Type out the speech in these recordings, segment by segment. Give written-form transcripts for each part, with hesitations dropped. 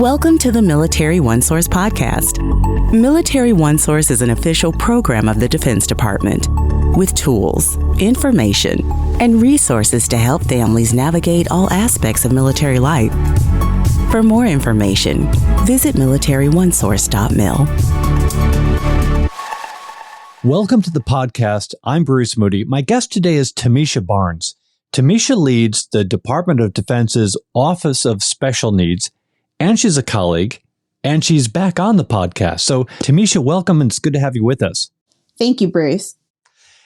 Welcome to the Military OneSource podcast. Military OneSource is an official program of the Defense Department with tools, information, and resources to help families navigate all aspects of military life. For more information, visit militaryonesource.mil. Welcome to the podcast. I'm Bruce Moody. My guest today is Tomeshia Barnes. Tomeshia leads the Department of Defense's Office of Special Needs, and she's a colleague, and she's back on the podcast. So, Tomeshia, welcome, and it's good to have you with us. Thank you, Bruce.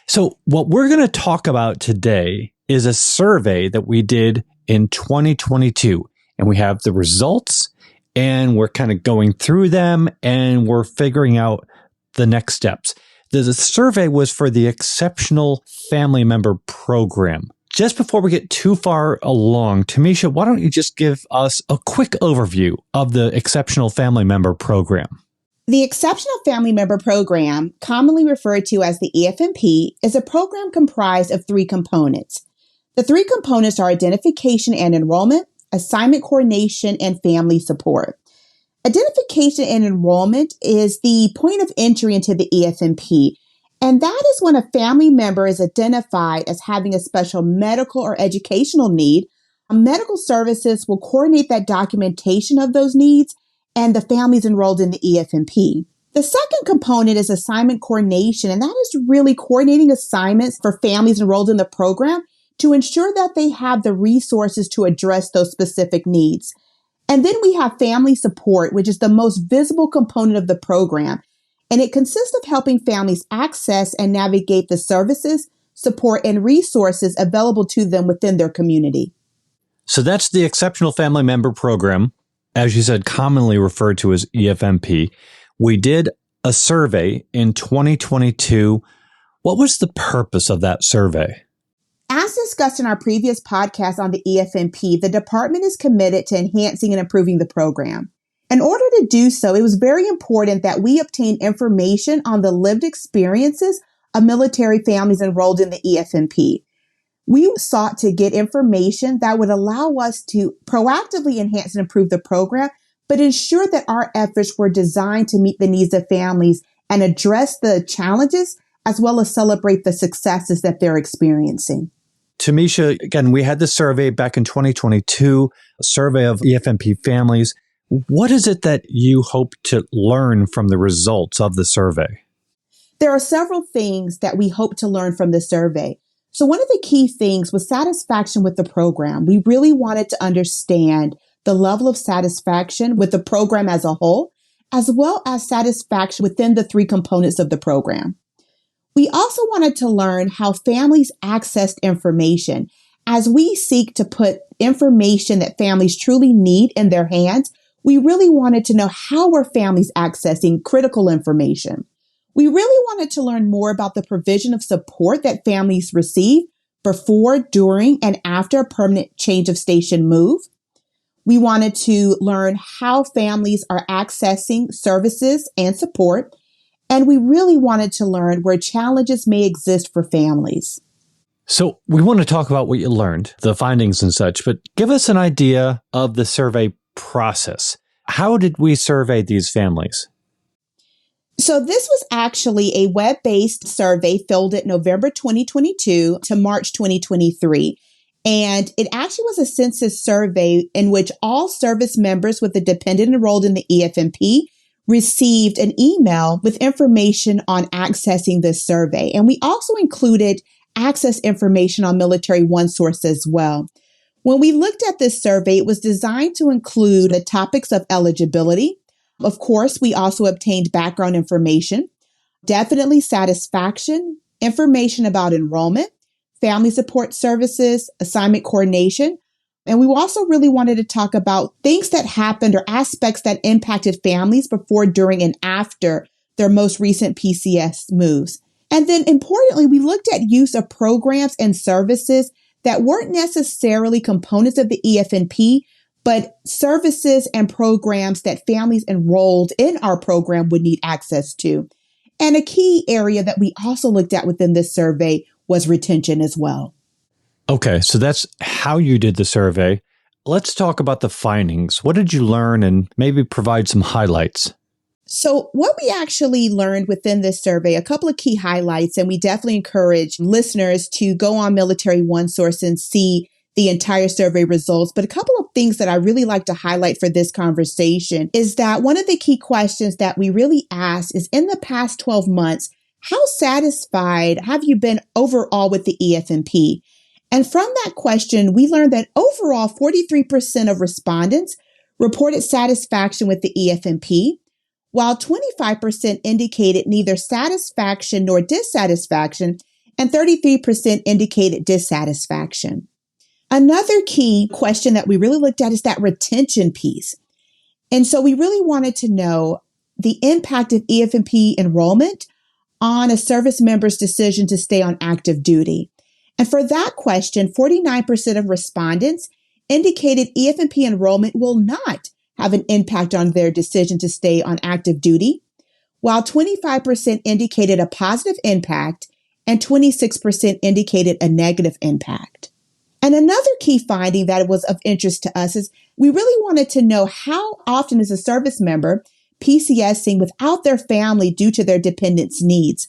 So, what we're going to talk about today is a survey that we did in 2022, and we have the results, and we're kind of going through them, and we're figuring out the next steps. The survey was for the Exceptional Family Member Program. Just before we get too far along, Tomeshia, why don't you just give us a quick overview of the Exceptional Family Member Program? The Exceptional Family Member Program, commonly referred to as the EFMP, is a program comprised of three components. The three components are identification and enrollment, assignment coordination, and family support. Identification and enrollment is the point of entry into the EFMP. And that is when a family member is identified as having a special medical or educational need. Medical services will coordinate that documentation of those needs, and the family is enrolled in the EFMP. The second component is assignment coordination, and that is really coordinating assignments for families enrolled in the program to ensure that they have the resources to address those specific needs. And then we have family support, which is the most visible component of the program. And it consists of helping families access and navigate the services, support, and resources available to them within their community. So that's the Exceptional Family Member Program, as you said, commonly referred to as EFMP. We did a survey in 2022. What was the purpose of that survey? As discussed in our previous podcast on the EFMP, the department is committed to enhancing and improving the program. In order to do so, it was very important that we obtain information on the lived experiences of military families enrolled in the EFMP. We sought to get information that would allow us to proactively enhance and improve the program, but ensure that our efforts were designed to meet the needs of families and address the challenges as well as celebrate the successes that they're experiencing. Tomeshia, again, we had the survey back in 2022, a survey of EFMP families. What is it that you hope to learn from the results of the survey? There are several things that we hope to learn from the survey. So one of the key things was satisfaction with the program. We really wanted to understand the level of satisfaction with the program as a whole, as well as satisfaction within the three components of the program. We also wanted to learn how families accessed information. As we seek to put information that families truly need in their hands, we really wanted to know how were families accessing critical information. We really wanted to learn more about the provision of support that families receive before, during, and after a permanent change of station move. We wanted to learn how families are accessing services and support. And we really wanted to learn where challenges may exist for families. So we want to talk about what you learned, the findings and such, but give us an idea of the survey process. How did we survey these families? So this was actually a web-based survey filled in November 2022 to March 2023. And it actually was a census survey in which all service members with a dependent enrolled in the EFMP received an email with information on accessing this survey. And we also included access information on Military OneSource as well. When we looked at this survey, it was designed to include the topics of eligibility. Of course, we also obtained background information, definitely satisfaction, information about enrollment, family support services, assignment coordination. And we also really wanted to talk about things that happened or aspects that impacted families before, during, and after their most recent PCS moves. And then importantly, we looked at use of programs and services that weren't necessarily components of the EFMP, but services and programs that families enrolled in our program would need access to. And a key area that we also looked at within this survey was retention as well. Okay, so that's how you did the survey. let's talk about the findings. What did you learn and maybe provide some highlights? So what we actually learned within this survey, a couple of key highlights, and we definitely encourage listeners to go on Military OneSource and see the entire survey results. But a couple of things that I really like to highlight for this conversation is that one of the key questions that we really asked is, in the past 12 months, how satisfied have you been overall with the EFMP? And from that question, we learned that overall 43% of respondents reported satisfaction with the EFMP, while 25% indicated neither satisfaction nor dissatisfaction, and 33% indicated dissatisfaction. Another key question that we really looked at is that retention piece. And so we really wanted to know the impact of EFMP enrollment on a service member's decision to stay on active duty. And for that question, 49% of respondents indicated EFMP enrollment will not have an impact on their decision to stay on active duty, while 25% indicated a positive impact and 26% indicated a negative impact. And another key finding that was of interest to us is we really wanted to know how often is a service member PCSing without their family due to their dependents' needs.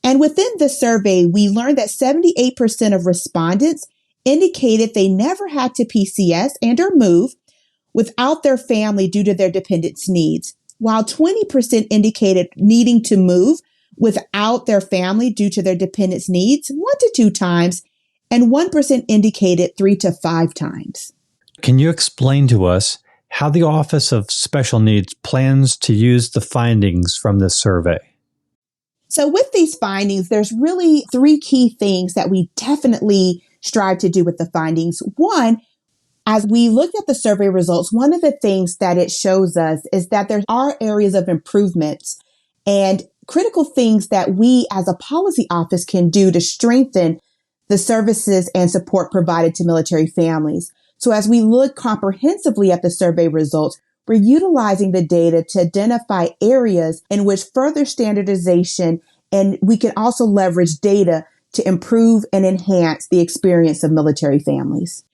And within the survey, we learned that 78% of respondents indicated they never had to PCS and or move without their family due to their dependents' needs, while 20% indicated needing to move without their family due to their dependents' needs 1 to 2 times, and 1% indicated 3 to 5 times. Can you explain to us how the Office of Special Needs plans to use the findings from this survey? So with these findings, there's really 3 key things that we definitely strive to do with the findings. One, as we look at the survey results, one of the things that it shows us is that there are areas of improvements and critical things that we as a policy office can do to strengthen the services and support provided to military families. So as we look comprehensively at the survey results, we're utilizing the data to identify areas in which further standardization, and we can also leverage data to improve and enhance the experience of military families.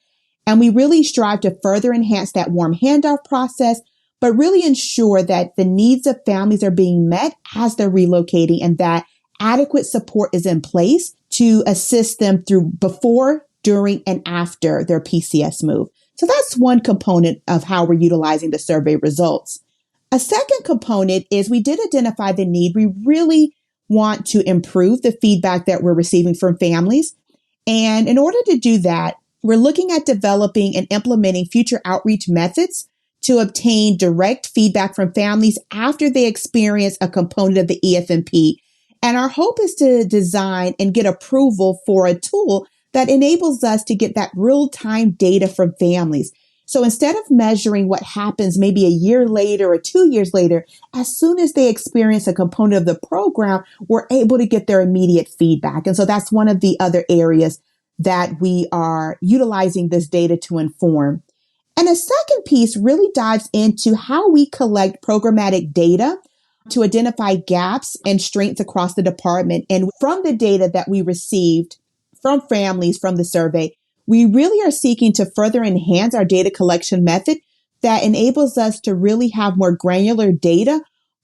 And we really strive to further enhance that warm handoff process, but really ensure that the needs of families are being met as they're relocating and that adequate support is in place to assist them through before, during, and after their PCS move. So that's one component of how we're utilizing the survey results. A second component is we did identify the need. We really want to improve the feedback that we're receiving from families. And in order to do that, we're looking at developing and implementing future outreach methods to obtain direct feedback from families after they experience a component of the EFMP. And our hope is to design and get approval for a tool that enables us to get that real-time data from families. So instead of measuring what happens maybe a year later or 2 years later, as soon as they experience a component of the program, we're able to get their immediate feedback. And so that's one of the other areas that we are utilizing this data to inform. And a second piece really dives into how we collect programmatic data to identify gaps and strengths across the department. And from the data that we received from families from the survey, we really are seeking to further enhance our data collection method that enables us to really have more granular data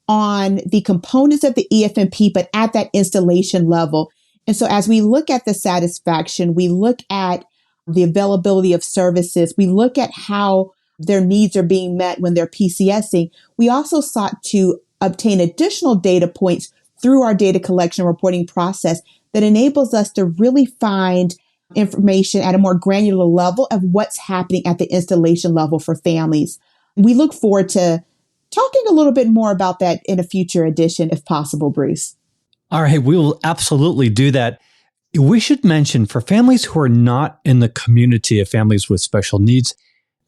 on the components of the EFMP, but at that installation level. And so as we look at the satisfaction, we look at the availability of services, we look at how their needs are being met when they're PCSing. We also sought to obtain additional data points through our data collection reporting process that enables us to really find information at a more granular level of what's happening at the installation level for families. We look forward to talking a little bit more about that in a future edition, if possible, Bruce. All right, we will absolutely do that. We should mention for families who are not in the community of families with special needs,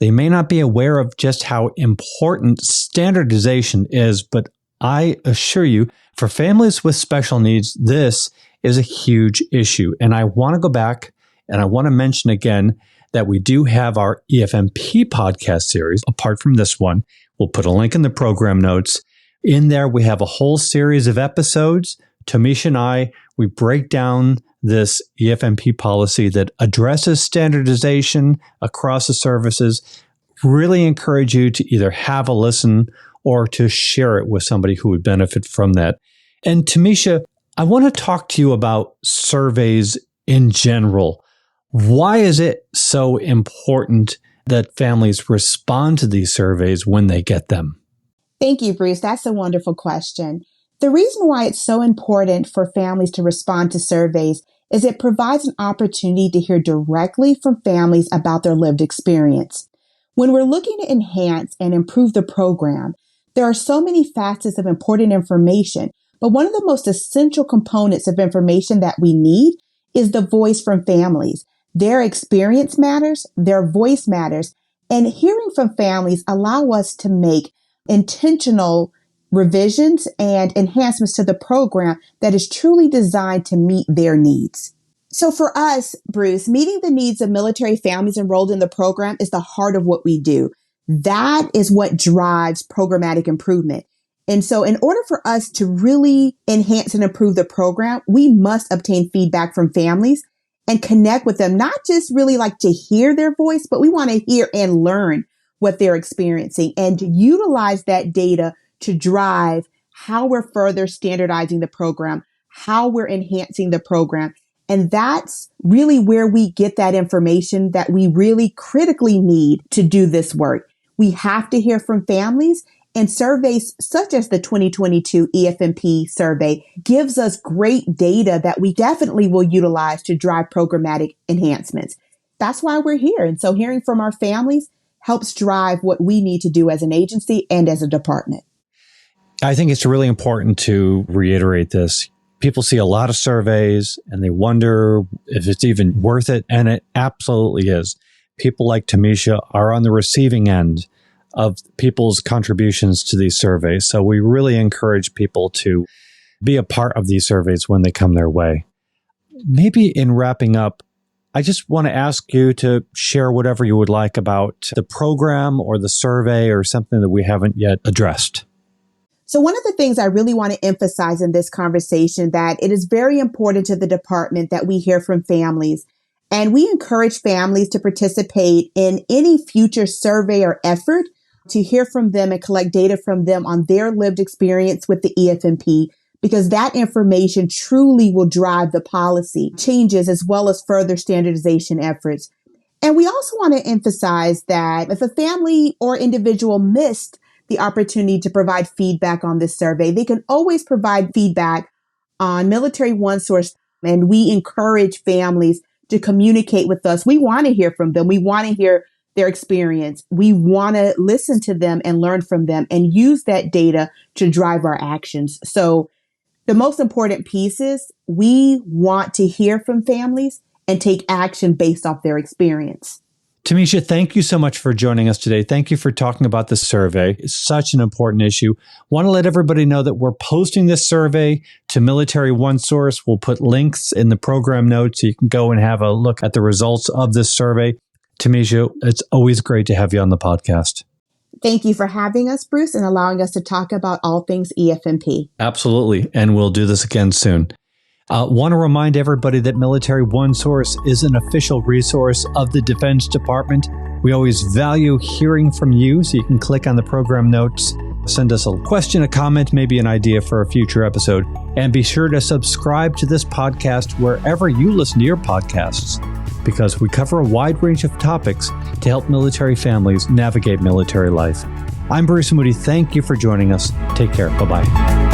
they may not be aware of just how important standardization is, but I assure you, for families with special needs, this is a huge issue. And I want to go back and I want to mention again that we do have our EFMP podcast series. Apart from this one, we'll put a link in the program notes. In there, we have a whole series of episodes. Tomeshia and I, we break down this EFMP policy that addresses standardization across the services, really encourage you to either have a listen or to share it with somebody who would benefit from that. And Tomeshia, I want to talk to you about surveys in general. Why is it so important that families respond to these surveys when they get them? Thank you, Bruce. That's a wonderful question. The reason why it's so important for families to respond to surveys is it provides an opportunity to hear directly from families about their lived experience. When we're looking to enhance and improve the program, there are so many facets of important information, but one of the most essential components of information that we need is the voice from families. Their experience matters, their voice matters, and hearing from families allow us to make intentional revisions and enhancements to the program that is truly designed to meet their needs. So for us, Bruce, meeting the needs of military families enrolled in the program is the heart of what we do. That is what drives programmatic improvement. And so in order for us to really enhance and improve the program, we must obtain feedback from families and connect with them, not just really like to hear their voice, but we want to hear and learn what they're experiencing and utilize that data to drive how we're further standardizing the program, how we're enhancing the program. And that's really where we get that information that we really critically need to do this work. We have to hear from families, and surveys such as the 2022 EFMP survey gives us great data that we definitely will utilize to drive programmatic enhancements. That's why we're here. And so hearing from our families helps drive what we need to do as an agency and as a department. I think it's really important to reiterate this. People see a lot of surveys and they wonder if it's even worth it, and it absolutely is. People like Tomeshia are on the receiving end of people's contributions to these surveys. So we really encourage people to be a part of these surveys when they come their way. Maybe in wrapping up, I just want to ask you to share whatever you would like about the program or the survey or something that we haven't yet addressed. So one of the things I really want to emphasize in this conversation that it is very important to the department that we hear from families, and we encourage families to participate in any future survey or effort to hear from them and collect data from them on their lived experience with the EFMP, because that information truly will drive the policy changes as well as further standardization efforts. And we also want to emphasize that if a family or individual missed the opportunity to provide feedback on this survey, they can always provide feedback on Military OneSource, and we encourage families to communicate with us. We want to hear from them. We want to hear their experience. We want to listen to them and learn from them and use that data to drive our actions. So the most important piece is we want to hear from families and take action based off their experience. Tomeshia, thank you so much for joining us today. Thank you for talking about the survey. It's such an important issue. Want to let everybody know that we're posting this survey to Military OneSource. We'll put links in the program notes so you can go and have a look at the results of this survey. Tomeshia, it's always great to have you on the podcast. Thank you for having us, Bruce, and allowing us to talk about all things EFMP. Absolutely. And we'll do this again soon. Want to remind everybody that Military OneSource is an official resource of the Defense Department. We always value hearing from you, so you can click on the program notes, send us a question, a comment, maybe an idea for a future episode, and be sure to subscribe to this podcast wherever you listen to your podcasts, because we cover a wide range of topics to help military families navigate military life. I'm Bruce Moody. Thank you for joining us. Take care. Bye-bye.